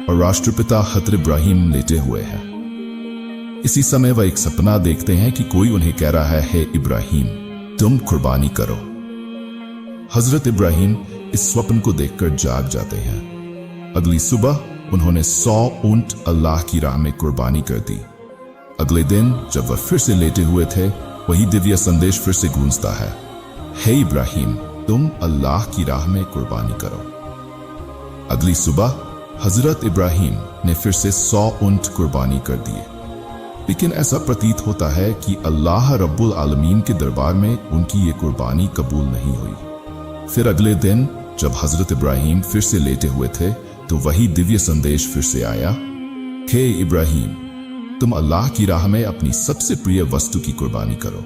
और राष्ट्रपिता हज़रत इब्राहिम लेटे हुए हैं। इसी समय वह एक सपना देखते हैं कि कोई उन्हें कह रहा है, हे इब्राहिम, तुम कुर्बानी करो। हजरत इब्राहिम इस स्वप्न को देखकर जाग जाते हैं। अगली सुबह उन्होंने 100 ऊंट अल्लाह की राह में कुर्बानी कर दी। अगले दिन जब वह फिर से लेटे हुए थे, वही दिव्य संदेश फिर से गूंजता है, हे इब्राहिम, तुम अल्लाह की राह में कुर्बानी करो। अगली सुबह हजरत इब्राहिम ने फिर से 100 ऊंट कुर्बानी कर दिए, लेकिन ऐसा प्रतीत होता है कि अल्लाह रब्बुल आलमीन के दरबार में उनकी ये कुर्बानी कबूल नहीं हुई। फिर अगले दिन जब हजरत इब्राहिम फिर से लेटे हुए थे, तो वही दिव्य संदेश फिर से आया, हे इब्राहिम, तुम अल्लाह की राह में अपनी सबसे प्रिय वस्तु की कुर्बानी करो।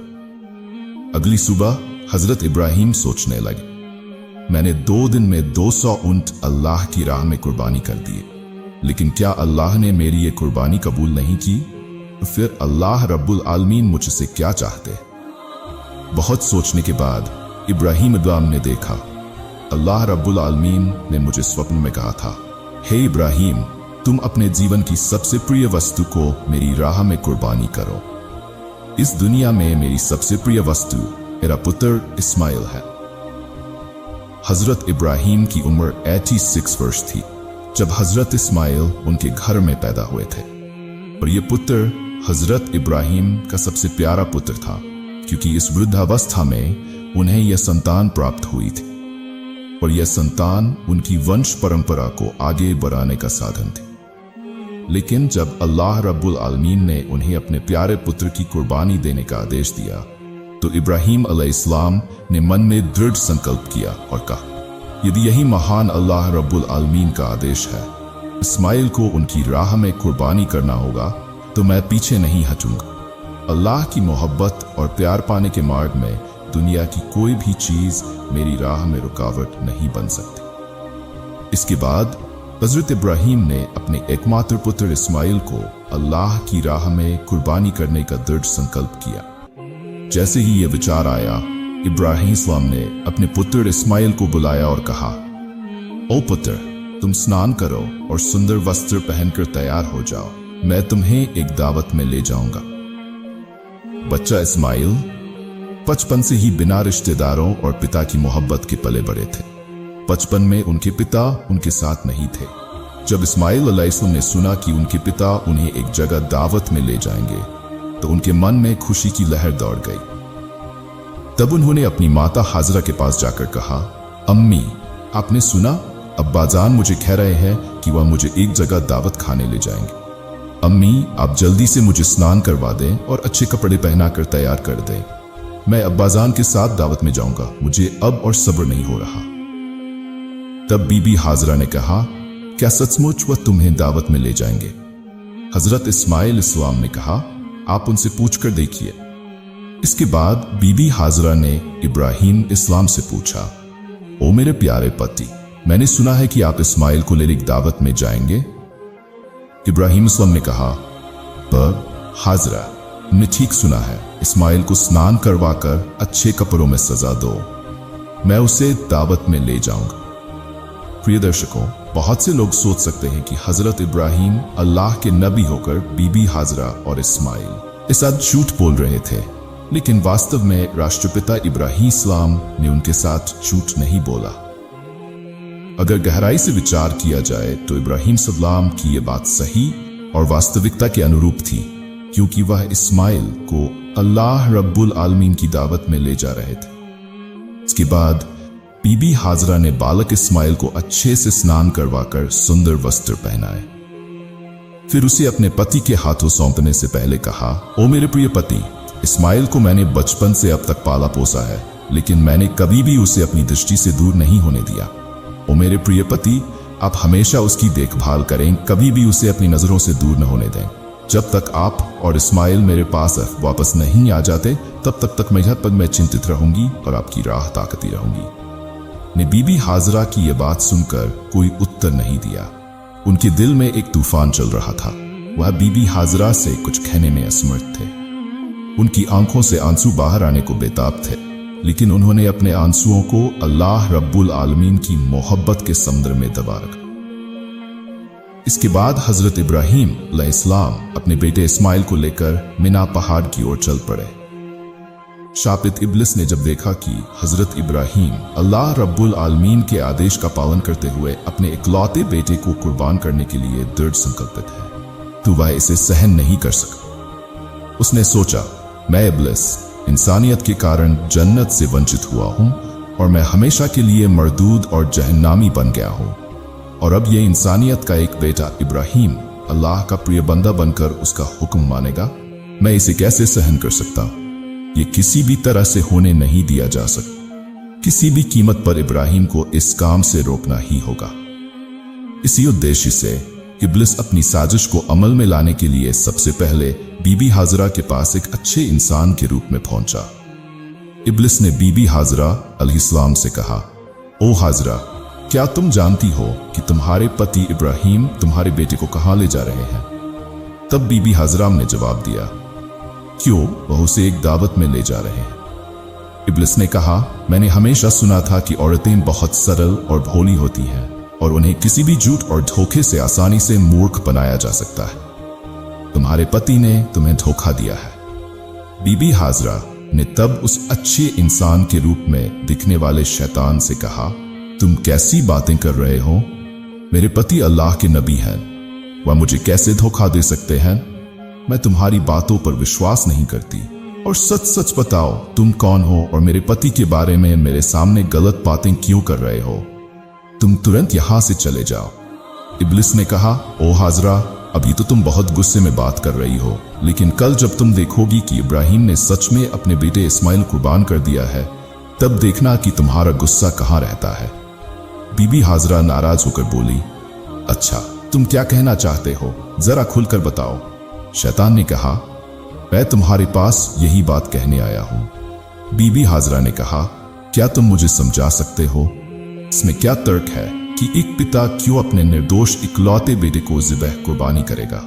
अगली सुबह हजरत इब्राहिम सोचने लगे, मैंने 2 दिन में 200 ऊंट अल्लाह की राह में कुर्बानी कर दिए, लेकिन क्या अल्लाह ने मेरी ये कुर्बानी कबूल नहीं की? तो फिर अल्लाह रब्बुल आलमीन मुझसे क्या चाहते? बहुत सोचने के बाद इब्राहिम इब्राहिम ने देखा, अल्लाह रब्बुल आलमीन ने मुझे स्वप्न में कहा था, हे इब्राहिम, तुम अपने जीवन की सबसे प्रिय वस्तु को मेरी राह में कुर्बानी करो। इस दुनिया में मेरी सबसे प्रिय वस्तु मेरा पुत्र इस्माइल है। हजरत इब्राहिम की उम्र 86 वर्ष थी जब हजरत इस्माइल उनके घर में पैदा हुए थे, और ये पुत्र हजरत इब्राहिम का सबसे प्यारा पुत्र था, क्योंकि इस वृद्धावस्था में उन्हें यह संतान प्राप्त हुई थी, और यह संतान उनकी वंश परंपरा को आगे बढ़ाने का साधन थी। लेकिन जब अल्लाह रब्बुल आलमीन ने उन्हें अपने प्यारे पुत्र की कुर्बानी देने का आदेश दिया, तो इब्राहिम अलैहिस्सलाम ने मन में दृढ़ संकल्प किया और कहा, यदि यही महान अल्लाह रब्बुल आलमीन का आदेश है, इस्माइल को उनकी राह में कुर्बानी करना होगा, तो मैं पीछे नहीं हटूंगा। अल्लाह की मोहब्बत और प्यार पाने के मार्ग में दुनिया की कोई भी चीज मेरी राह में रुकावट नहीं बन सकती। इसके बाद हजरत इब्राहिम ने अपने एकमात्र पुत्र इस्माइल को अल्लाह की राह में कुर्बानी करने का दृढ़ संकल्प किया। जैसे ही यह विचार आया, इब्राहिम इस्लाम ने अपने पुत्र इस्माइल को बुलाया और कहा, ओ पुत्र, तुम स्नान करो और सुंदर वस्त्र पहनकर तैयार हो जाओ, मैं तुम्हें एक दावत में ले जाऊंगा। बच्चा इस्माइल बचपन से ही बिना रिश्तेदारों और पिता की मोहब्बत के पले बड़े थे। बचपन में उनके पिता उनके साथ नहीं थे। जब इस्माइल अलैहिस्सलाम ने सुना कि उनके पिता उन्हें एक जगह दावत में ले जाएंगे, तो उनके मन में खुशी की लहर दौड़ गई। तब उन्होंने अपनी माता हाजरा के पास जाकर कहा, अम्मी, आपने सुना, अब्बाजान मुझे कह रहे हैं कि वह मुझे एक जगह दावत खाने ले जाएंगे। अम्मी, आप जल्दी से मुझे स्नान करवा दें और अच्छे कपड़े पहनाकर तैयार कर दें। मैं अब्बाजान के साथ दावत में जाऊंगा, मुझे अब और सब्र नहीं हो रहा। तब बीबी हाजरा ने कहा, क्या सचमुच वह तुम्हें दावत में ले जाएंगे? हजरत इस्माइल इस्लाम ने कहा, आप उनसे पूछकर देखिए। इसके बाद बीबी हाजरा ने इब्राहिम इस्लाम से पूछा, ओ मेरे प्यारे पति, मैंने सुना है कि आप इस्माइल को लेकर दावत में जाएंगे। इब्राहिम इस्लाम ने कहा, पर हाजरा, तुमने ठीक सुना है, इस्माइल को स्नान करवाकर अच्छे कपड़ों में सजा दो, मैं उसे दावत में ले जाऊंगा। प्रिय दर्शकों, बहुत से लोग सोच सकते हैं कि हजरत इब्राहिम अल्लाह के नबी होकर बीबी हाजरा और इस्माइल के साथ झूठ बोल रहे थे, लेकिन वास्तव में राष्ट्रपिता इब्राहिम इस्लाम ने उनके साथ झूठ नहीं बोला। अगर गहराई से विचार किया जाए तो इब्राहिम सलाम की यह बात सही और वास्तविकता के अनुरूप थी, क्योंकि वह इस्माइल को अल्लाह रब्बुल आलमीन की दावत में ले जा रहे थे। इसके बाद बीबी हाजरा ने बालक इस्माइल को अच्छे से स्नान करवाकर सुंदर वस्त्र पहनाए। फिर उसे अपने पति के हाथों सौंपने से पहले कहा, ओ मेरे प्रिय पति, इस्माइल को मैंने बचपन से अब तक पाला पोसा है, लेकिन मैंने कभी भी उसे अपनी दृष्टि से दूर नहीं होने दिया। ओ मेरे प्रिय पति, आप हमेशा उसकी देखभाल करें, कभी भी उसे अपनी नजरों से दूर न होने दें। जब तक आप और इस्माइल मेरे पास वापस नहीं आ जाते, तब तक मैं चिंतित रहूंगी और आपकी राह ताकती रहूंगी। ने बीबी हाजरा की यह बात सुनकर कोई उत्तर नहीं दिया। उनके दिल में एक तूफान चल रहा था। वह बीबी हाजरा से कुछ कहने में असमर्थ थे। उनकी आंखों से आंसू बाहर आने को बेताब थे, लेकिन उन्होंने अपने आंसुओं को अल्लाह रब्बुल आलमीन की मोहब्बत के समुद्र में दबा रखा। इसके बाद हजरत इब्राहीम अलैहिस्सलाम अपने बेटे इस्माइल को लेकर मिना पहाड़ की ओर चल पड़े। शापित इब्लिस ने जब देखा कि हजरत इब्राहीम अल्लाह रब्बुल आलमीन के आदेश का पालन करते हुए अपने इकलौते बेटे को कुर्बान करने के लिए दृढ़ संकल्पित है, तो वह इसे सहन नहीं कर सका। उसने सोचा, मैं इब्लिस इंसानियत के कारण जन्नत से वंचित हुआ हूं और मैं हमेशा के लिए मरदूद और जहन्नामी बन गया हूं, और अब ये इंसानियत का एक बेटा इब्राहीम अल्लाह का प्रिय बंदा बनकर उसका हुक्म मानेगा। मैं इसे कैसे सहन कर सकता? ये किसी भी तरह से होने नहीं दिया जा सकता। किसी भी कीमत पर इब्राहीम को इस काम से रोकना ही होगा। इसी उद्देश्य से इब्लिस अपनी साजिश को अमल में लाने के लिए सबसे पहले बीबी हाजरा के पास एक अच्छे इंसान के रूप में पहुंचा। इब्लिस ने बीबी हाजरा अलैहिस्सलाम से कहा, ओ हाजरा, क्या तुम जानती हो कि तुम्हारे पति इब्राहीम तुम्हारे बेटे को कहां ले जा रहे हैं? तब बीबी हाजरा ने जवाब दिया, क्यों, वह उसे एक दावत में ले जा रहे हैं। इब्लिस ने कहा, मैंने हमेशा सुना था कि औरतें बहुत सरल और भोली होती हैं और उन्हें किसी भी झूठ और धोखे से आसानी से मूर्ख बनाया जा सकता है। तुम्हारे पति ने तुम्हें धोखा दिया है। बीबी हाजरा ने तब उस अच्छे इंसान के रूप में दिखने वाले शैतान से कहा, तुम कैसी बातें कर रहे हो? मेरे पति अल्लाह के नबी हैं, वह मुझे कैसे धोखा दे सकते हैं? मैं तुम्हारी बातों पर विश्वास नहीं करती, और सच सच बताओ तुम कौन हो और मेरे पति के बारे में मेरे सामने गलत बातें क्यों कर रहे हो? तुम तुरंत यहां से चले जाओ। इब्लिस ने कहा, ओ हाजरा, अभी तो तुम बहुत गुस्से में बात कर रही हो, लेकिन कल जब तुम देखोगी कि इब्राहीम ने सच में अपने बेटे इस्माइल कुर्बान कर दिया है, तब देखना कि तुम्हारा गुस्सा कहां रहता है। बीबी हाजरा नाराज होकर बोली, अच्छा, तुम क्या कहना चाहते हो, जरा खुलकर बताओ। शैतान ने कहा, मैं तुम्हारे पास यही बात कहने आया हूं। बीबी हाजरा ने कहा, क्या तुम मुझे समझा सकते हो? इसमें क्या तर्क है कि एक पिता क्यों अपने निर्दोष इकलौते बेटे को ज़िबह कुर्बानी करेगा?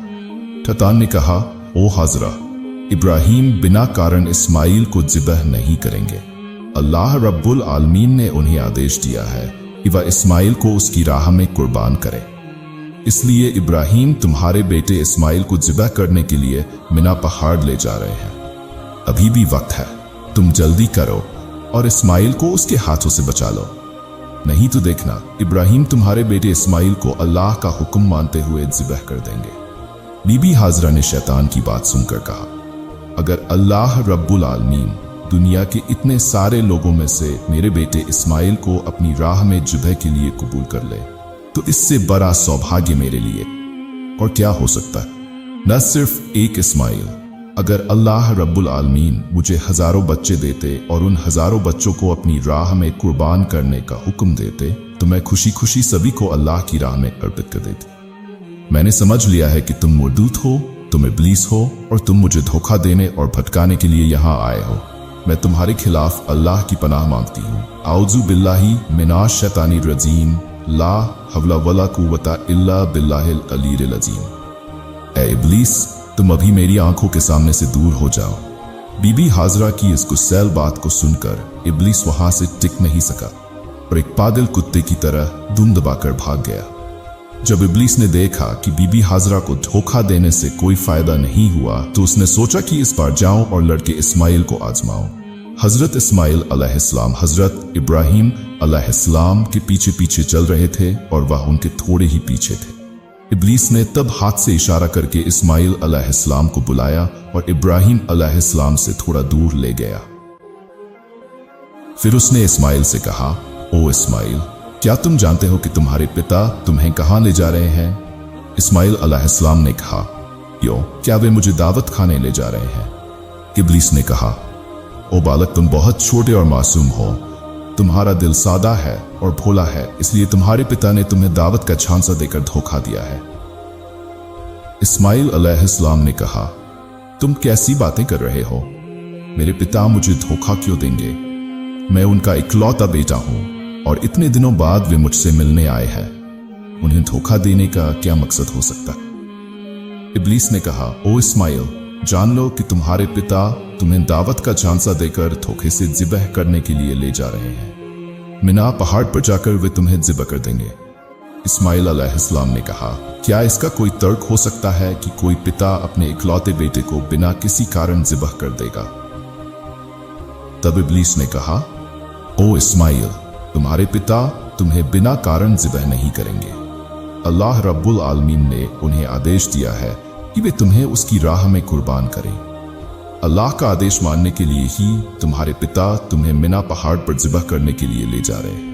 शैतान ने कहा, ओ हाजरा, इब्राहीम बिना कारण इस्माइल को ज़िबह नहीं करेंगे। अल्लाह रब्बुल आलमीन ने उन्हें आदेश दिया है कि वह इस्माइल को उसकी राह में कुर्बान करे। इसलिए इब्राहीम तुम्हारे बेटे इस्माइल को ज़िबह करने के लिए मिना पहाड़ ले जा रहे हैं। अभी भी वक्त है, तुम जल्दी करो और इस्माइल को उसके हाथों से बचा लो, नहीं तो देखना इब्राहीम तुम्हारे बेटे इस्माइल को अल्लाह का हुक्म मानते हुए ज़िबह कर देंगे। बीबी हाजरा ने शैतान की बात सुनकर कहा, अगर अल्लाह रब्बुल आलमीन दुनिया के इतने सारे लोगों में से मेरे बेटे इस्माइल को अपनी राह में ज़िबह के लिए कबूल कर ले, तो इससे बड़ा सौभाग्य मेरे लिए और क्या हो सकता है। न सिर्फ एक इस्माइल, अगर अल्लाह रब्बुल आलमीन मुझे हजारों बच्चे देते और उन हजारों बच्चों को अपनी राह में कुर्बान करने का हुक्म देते, तो मैं खुशी खुशी सभी को अल्लाह की राह में अर्पित कर देती। मैंने समझ लिया है कि तुम मरदूत हो, तुम इब्लीस हो और तुम मुझे धोखा देने और भटकाने के लिए यहाँ आए हो। मैं तुम्हारे खिलाफ अल्लाह की पनाह मांगती हूँ। आउज़ु बिल्लाहि मिनाश शैतानिर रजीम, ला हवला वला कुव्वता इल्ला बिल्लाहिल अलील अज़ीम। ए इब्लीस, तुम अभी मेरी आंखों के सामने से दूर हो जाओ। बीबी हाजरा की इस गुस्सैल बात को सुनकर इब्लीस वहां से टिक नहीं सका और एक पागल कुत्ते की तरह दुम दबाकर भाग गया। जब इब्लीस ने देखा कि बीबी हाजरा को धोखा देने से कोई फायदा नहीं हुआ, तो उसने सोचा कि इस बार जाऊं और लड़के इस्माइल को आजमाऊं। हजरत इस्माइल अलैहिस्सलाम हजरत इब्राहीम अलैहिस्सलाम के पीछे पीछे चल रहे थे और वह उनके थोड़े ही पीछे थे। इब्लीस ने तब हाथ से इशारा करके इस्माइल अलैहिस्सलाम को बुलाया और इब्राहीम अलैहिस्सलाम से थोड़ा दूर ले गया। फिर उसने इस्माइल से कहा, ओ इस्माइल, क्या तुम जानते हो कि तुम्हारे पिता तुम्हें कहां ले जा रहे हैं? इस्माइल अलैहिस्सलाम ने कहा, क्यों, क्या वे मुझे दावत खाने ले जा रहे हैं? इब्लीस ने कहा, ओ बालक, तुम बहुत छोटे और मासूम हो, तुम्हारा दिल सादा है और भोला है, इसलिए तुम्हारे पिता ने तुम्हें दावत का झांसा देकर धोखा दिया है। इस्माइल अलैहिस्सलाम ने कहा, तुम कैसी बातें कर रहे हो? मेरे पिता मुझे धोखा क्यों देंगे? मैं उनका इकलौता बेटा हूं और इतने दिनों बाद वे मुझसे मिलने आए हैं। उन्हें धोखा देने का क्या मकसद हो सकता? इब्लीस ने कहा, ओ इस्माइल, जान लो कि तुम्हारे पिता तुम्हें दावत का झांसा देकर धोखे से ज़िबह करने के लिए ले जा रहे हैं। मिना पहाड़ पर जाकर वे तुम्हें ज़िबह कर देंगे। इस्माइल अलैहिस्सलाम ने कहा, क्या इसका कोई तर्क हो सकता है कि कोई पिता अपने इकलौते बेटे को बिना किसी कारण ज़िबह कर देगा? तब इब्लीस ने कहा, ओ इस्माइल, तुम्हारे पिता तुम्हें बिना कारण ज़िबह नहीं करेंगे। अल्लाह रब्बुल आलमीन ने उन्हें आदेश दिया है कि वे तुम्हें उसकी राह में कुर्बान करें। अल्लाह का आदेश मानने के लिए ही तुम्हारे पिता तुम्हें मिना पहाड़ पर ज़िबह करने के लिए ले जा रहे हैं।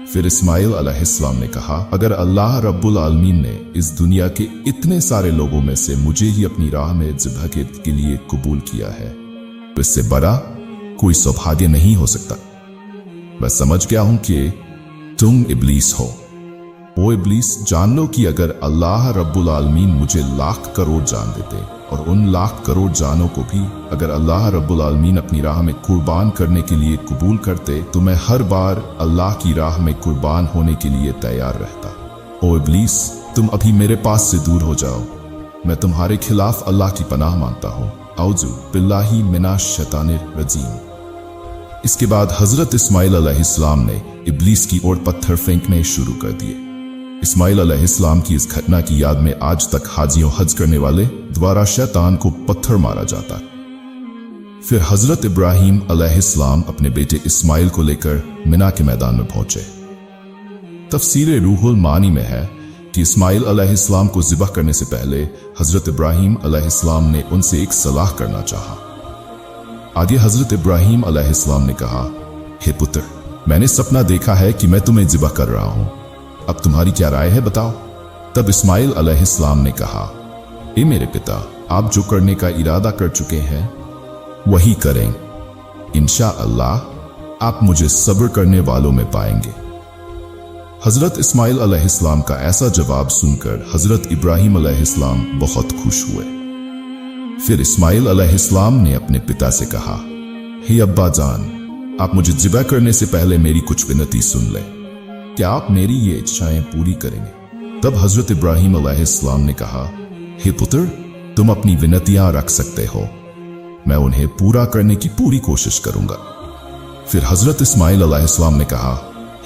फिर इस्माइल अलैहिस्सलाम ने कहा, अगर अल्लाह रब्बुल आलमीन ने इस दुनिया के इतने सारे लोगों में से मुझे ही अपनी राह में ज़िबह के लिए कबूल किया है, तो इससे बड़ा कोई सौभाग्य नहीं हो सकता। मैं समझ गया हूं कि तुम इब्लीस हो। ओ इब्लीस, जान लो कि अगर अल्लाह रब्बुल आलमीन मुझे लाख करोड़ जान देते और उन लाख करोड़ जानों को भी अगर अल्लाह रब्बुल आलमीन अपनी राह में कुर्बान करने के लिए कबूल करते, तो मैं हर बार अल्लाह की राह में कुर्बान होने के लिए तैयार रहता। ओ इब्लीस, तुम अभी मेरे पास से दूर हो जाओ। मैं तुम्हारे खिलाफ अल्लाह की पनाह मांगता हूँ। औज़ु बिल्लाहि मिनश शैतानिर रजीम। इसके बाद हजरत इस्माइल अलैहिस्सलाम ने इब्लीस की ओर पत्थर फेंकने शुरू कर दिए। इस्माइल अलैहिस्सलाम की इस घटना की याद में आज तक हाजियों हज करने वाले द्वारा शैतान को पत्थर मारा जाता। फिर हजरत इब्राहीम अलैहिस्सलाम अपने बेटे इस्माइल को लेकर मिना के मैदान में पहुंचे। तफसीर रूहुल मानी में है कि इस्माइल अलैहिस्सलाम को ज़िबह करने से पहले हजरत इब्राहीम अलैहिस्सलाम ने उनसे एक सलाह करना चाहा। आगे हजरत इब्राहीम अलैहिस्सलाम ने कहा, हे पुत्र, मैंने सपना देखा है कि मैं तुम्हें ज़िबह कर रहा हूं। अब तुम्हारी क्या राय है, बताओ। तब इस्माइल अलैहिस्सलाम ने कहा, ए मेरे पिता, आप जो करने का इरादा कर चुके हैं वही करें। इंशाअल्लाह आप मुझे सब्र करने वालों में पाएंगे। हजरत इस्माइल अलैहिस्सलाम का ऐसा जवाब सुनकर हजरत इब्राहीम अलैहिस्सलाम बहुत खुश हुए। फिर इस्माइल अलैहिस्सलाम ने अपने पिता से कहा, हे अब्बा जान, आप मुझे ज़िबह करने से पहले मेरी कुछ विनती सुन लें। क्या आप मेरी ये इच्छाएं पूरी करेंगे? तब हजरत इब्राहीम अलैहिस्सलाम ने कहा, हे पुत्र, तुम अपनी विनतियां रख सकते हो, मैं उन्हें पूरा करने की पूरी कोशिश करूंगा। फिर हजरत इस्माइल अलैहिस्सलाम ने कहा,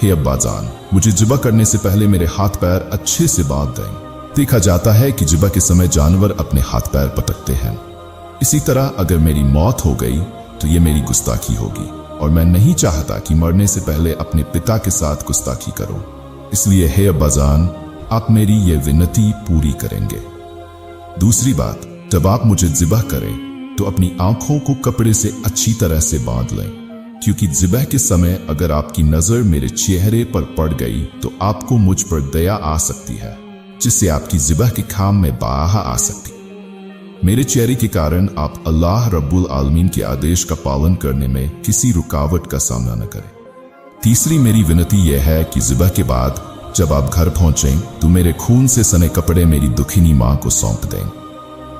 हे अब्बा जान, मुझे ज़िबह करने से पहले मेरे हाथ पैर अच्छे से बांध दें। देखा जाता है कि ज़िबह के समय जानवर अपने हाथ पैर पटकते हैं। इसी तरह अगर मेरी मौत हो गई तो ये मेरी गुस्ताखी होगी और मैं नहीं चाहता कि मरने से पहले अपने पिता के साथ गुस्ताखी करूं। इसलिए हे अब्बाजान, आप मेरी ये विनती पूरी करेंगे। दूसरी बात, जब आप मुझे ज़िबह करें तो अपनी आंखों को कपड़े से अच्छी तरह से बांध लें, क्योंकि ज़िबह के समय अगर आपकी नज़र मेरे चेहरे पर पड़ गई तो आपको मुझ पर दया आ सकती है, जिससे आपकी ज़िबह के काम में बाहा आ सकती। मेरे चेहरे के कारण आप अल्लाह रब्बुल आलमीन के आदेश का पालन करने में किसी रुकावट का सामना न करें। तीसरी मेरी विनती यह है कि ज़िबह के बाद जब आप घर पहुंचें तो मेरे खून से सने कपड़े मेरी दुखिनी माँ को सौंप दें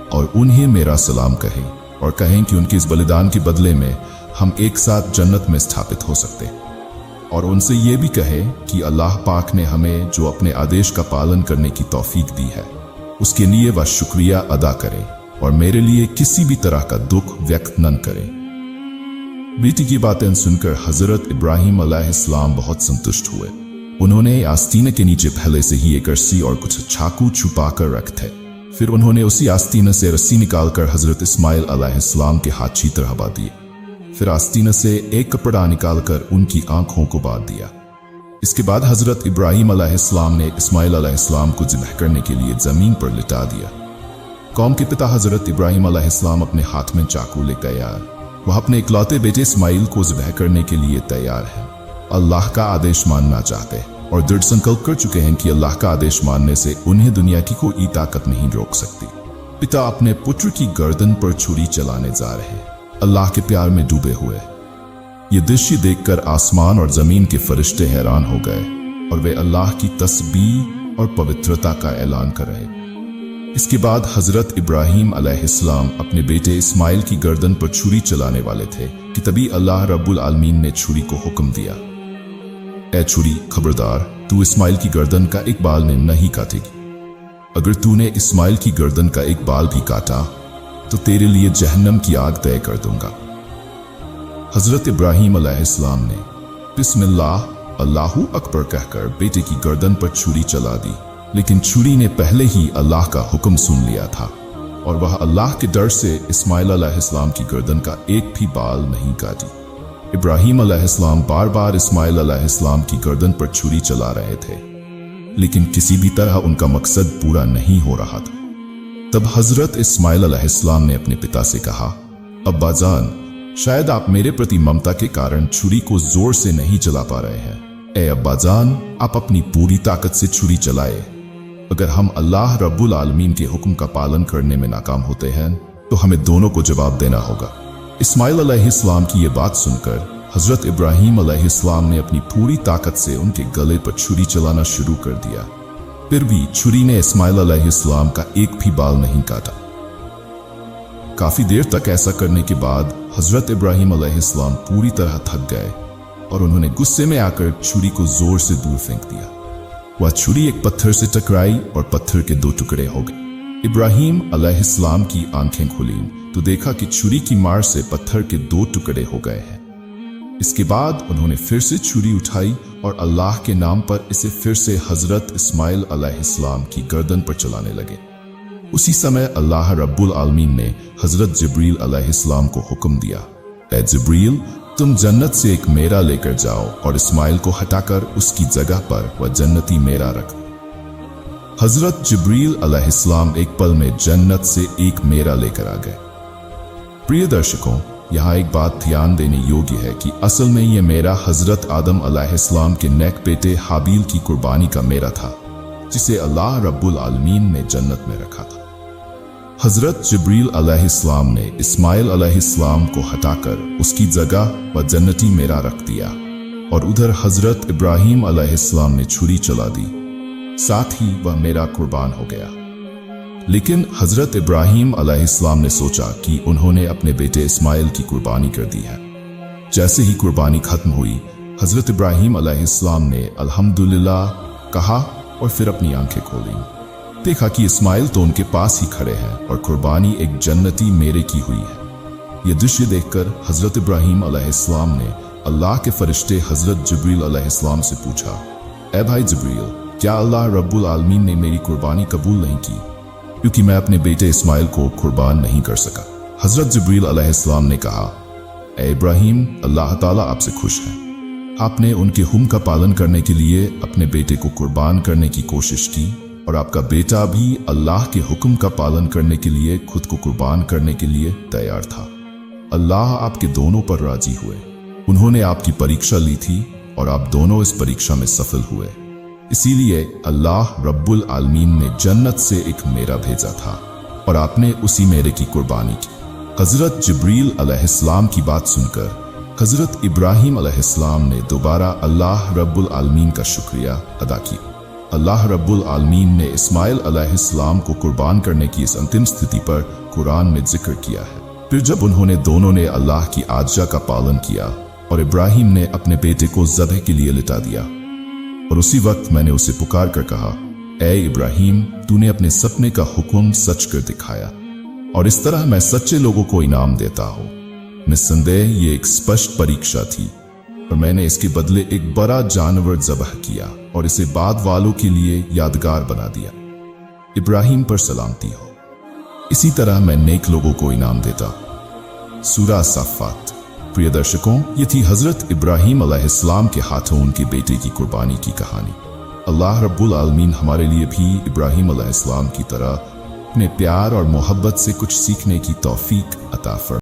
और उन्हें मेरा सलाम कहें और कहें कि उनके इस बलिदान के बदले में हम एक साथ जन्नत में स्थापित हो सकते हैं। और उनसे ये भी कहें कि अल्लाह पाक ने हमें जो अपने आदेश का पालन करने की तौफीक दी है उसके लिए वह शुक्रिया अदा करें और मेरे लिए किसी भी तरह का दुख व्यक्त न करें। बेटी की बातें सुनकर हजरत इब्राहीम अलैहिस्सलाम बहुत संतुष्ट हुए। उन्होंने आस्तीने के नीचे पहले से ही एक रस्सी और कुछ चाकू छुपा कर रखे थे। फिर उन्होंने उसी आस्तीने से रस्सी निकालकर हजरत इस्माइल अलैहिस्सलाम के हाथ की तरह बांध दिए। फिर आस्तीने से एक कपड़ा निकालकर उनकी आंखों को बांध दिया। इसके बाद हजरत इब्राहीम अलैहिस्सलाम ने इस्माइल अलैहिस्सलाम को ज़िबह करने के लिए जमीन पर लिटा दिया। कौम के पिता हजरत इब्राहीम अलैहिस्सलाम अपने हाथ में चाकू ले तैयार, वह अपने इकलौते बेटे इस्माइल को ज़िबह करने के लिए तैयार है। अल्लाह का आदेश मानना चाहते और दृढ़ संकल्प कर चुके हैं कि अल्लाह का आदेश मानने से उन्हें दुनिया की कोई ताकत नहीं रोक सकती। पिता अपने पुत्र की गर्दन पर छुरी चलाने जा रहे, अल्लाह के प्यार में डूबे हुए। ये दृश्य देखकर आसमान और जमीन के फरिश्ते हैरान हो गए और वे अल्लाह की तस्बीह और पवित्रता का ऐलान कर रहे। इसके बाद हजरत इब्राहीम अलैहिस्सलाम अपने बेटे इस्माइल की गर्दन पर छुरी चलाने वाले थे कि तभी अल्लाह रब्बुल आलमीन ने छुरी को हुक्म दिया, ए छुरी, खबरदार, तू इस्माइल की गर्दन का एक बाल ने नहीं काटेगी। अगर तूने इस्माइल की गर्दन का एक बाल भी काटा तो तेरे लिए जहन्नम की आग तय कर दूंगा। हजरत इब्राहीम अलैहिस्सलाम ने बिस्मिल्लाह अल्लाहू अकबर कहकर बेटे की गर्दन पर छुरी चला दी, लेकिन छुरी ने पहले ही अल्लाह का हुक्म सुन लिया था और वह अल्लाह के डर से इस्माइल अलैहिस्सलाम की गर्दन का एक भी बाल नहीं काटी। इब्राहीम अलैहिस्सलाम बार बार इस्माइल अलैहिस्सलाम की गर्दन पर छुरी चला रहे थे, लेकिन किसी भी तरह उनका मकसद पूरा नहीं हो रहा था। तब हजरत इस्माइल अलैहिस्सलाम ने अपने पिता से कहा, अब्बाजान, शायद आप मेरे प्रति ममता के कारण छुरी को जोर से नहीं चला पा रहे हैं। ए अब्बाजान, आप अपनी पूरी ताकत से छुरी चलाए। अगर हम अल्लाह रब्बुल आलमीन के हुक्म का पालन करने में नाकाम होते हैं तो हमें दोनों को जवाब देना होगा। इस्माइल अलैहिस्सलाम की ये बात सुनकर हजरत इब्राहीम अलैहिस्सलाम ने अपनी पूरी ताकत से उनके गले पर छुरी चलाना शुरू कर दिया। फिर भी छुरी ने इस्माइल अलैहिस्सलाम का एक भी बाल नहीं काटा। काफी देर तक ऐसा करने के बाद हजरत इब्राहीम अलैहिस्सलाम पूरी तरह थक गए और उन्होंने गुस्से में आकर छुरी को जोर से दूर फेंक दिया। वह छुरी एक पत्थर से टकराई और पत्थर के 2 टुकड़े हो गए। इब्राहीम अलैहिस्सलाम की आंखें खुली तो देखा कि छुरी की मार से पत्थर के 2 टुकड़े हो गए हैं। इसके बाद उन्होंने फिर से छुरी उठाई और अल्लाह के नाम पर इसे फिर से हजरत इस्माइल अलैहिस्सलाम की गर्दन पर चलाने लगे। उसी समय अल्लाह रब्बुल आलमीन ने हजरत जिब्रील अलैहिस्सलाम को हुक्म दिया, ए जिब्रील, तुम जन्नत से एक मेरा लेकर जाओ और इस्माइल को हटाकर उसकी जगह पर वह जन्नती मेरा रख। हजरत जिब्रील अलैहिस्सलाम एक पल में जन्नत से एक मेरा लेकर आ गए। प्रिय दर्शकों, यहाँ एक बात ध्यान देने योग्य है कि असल में यह मेरा हजरत आदम अलैहिस्सलाम के नेक बेटे हाबील की कुर्बानी का मेरा था, जिसे अल्लाह रब्बुल आलमीन ने जन्नत में रखा था। हजरत जिब्रील अलैहिस्सलाम ने इस्माइल अलैहिस्सलाम को हटाकर उसकी जगह वह जन्नती मेरा रख दिया और उधर हजरत इब्राहीम अलैहिस्सलाम ने छुरी चला दी, साथ ही वह मेरा कुर्बान हो गया। लेकिन हजरत इब्राहीम अलैहिस्सलाम ने सोचा कि उन्होंने अपने बेटे इस्माइल की कुर्बानी कर दी है। जैसे ही कुर्बानी खत्म हुई, हजरत इब्राहीम अलैहिस्सलाम ने अल्हम्दुलिल्लाह कहा और फिर अपनी आंखें खोली। देखा कि इस्माइल तो उनके पास ही खड़े हैं और कुर्बानी एक जन्नती मेरे की हुई है। यह दृश्य देखकर हजरत इब्राहीम अलैहिस्सलाम ने अल्लाह के फरिश्ते हजरत जिब्रील अलैहिस्सलाम से पूछा, ए भाई जिब्रील, क्या अल्लाह रब्बुल आलमीन ने मेरी कुर्बानी कबूल नहीं की, क्योंकि मैं अपने बेटे इस्माइल को कुर्बान नहीं कर सका? हजरत जिब्रील अलैहिस्सलाम ने कहा, ए इब्राहीम, अल्लाह ताला आपसे खुश है। आपने उनके हुक्म का पालन करने के लिए अपने बेटे को कुर्बान करने की कोशिश की और आपका बेटा भी अल्लाह के हुक्म का पालन करने के लिए खुद को कुर्बान करने के लिए तैयार था। अल्लाह आपके दोनों पर राजी हुए। उन्होंने आपकी परीक्षा ली थी और आप दोनों इस परीक्षा में सफल हुए। इसीलिए अल्लाह रब्बुल आलमीन ने जन्नत से एक मेरा भेजा था और आपने उसी मेरे की कुर्बानी की। हजरत जिब्रील अलैहिस्सलाम की बात सुनकर हजरत इब्राहीम अलैहिस्सलाम ने दोबारा अल्लाह रब्बुल आलमीन का शुक्रिया अदा किया। अल्लाह रब्बुल आलमीन ने इस्माइल अलैहिस्सलाम को कुर्बान करने की इस अंतिम स्थिति पर कुरान में जिक्र किया है। फिर जब उन्होंने दोनों ने अल्लाह की आज्ञा का पालन किया और इब्राहीम ने अपने बेटे को ज़ब्ह के लिए लिटा दिया, और उसी वक्त मैंने उसे पुकार कर कहा, ए इब्राहीम, तूने अपने सपने का हुक्म सच कर दिखाया और इस तरह मैं सच्चे लोगों को इनाम देता हूँ। निस्संदेह ये एक स्पष्ट परीक्षा थी और मैंने इसके बदले एक बड़ा जानवर ज़ब्ह किया और इसे बाद वालों के लिए यादगार बना दिया। इब्राहीम पर सलामती हो। इसी तरह मैं नेक लोगों को इनाम देता। सूरा साफ़ात। प्रिय दर्शकों, ये थी हजरत इब्राहीम अलैहिस्सलाम के हाथों उनके बेटे की कुर्बानी की कहानी। अल्लाह रब्बुल आलमीन हमारे लिए भी इब्राहीम अलैहिस्सलाम की तरह अपने प्यार और मोहब्बत से कुछ सीखने की तौफीक अता फरमाए।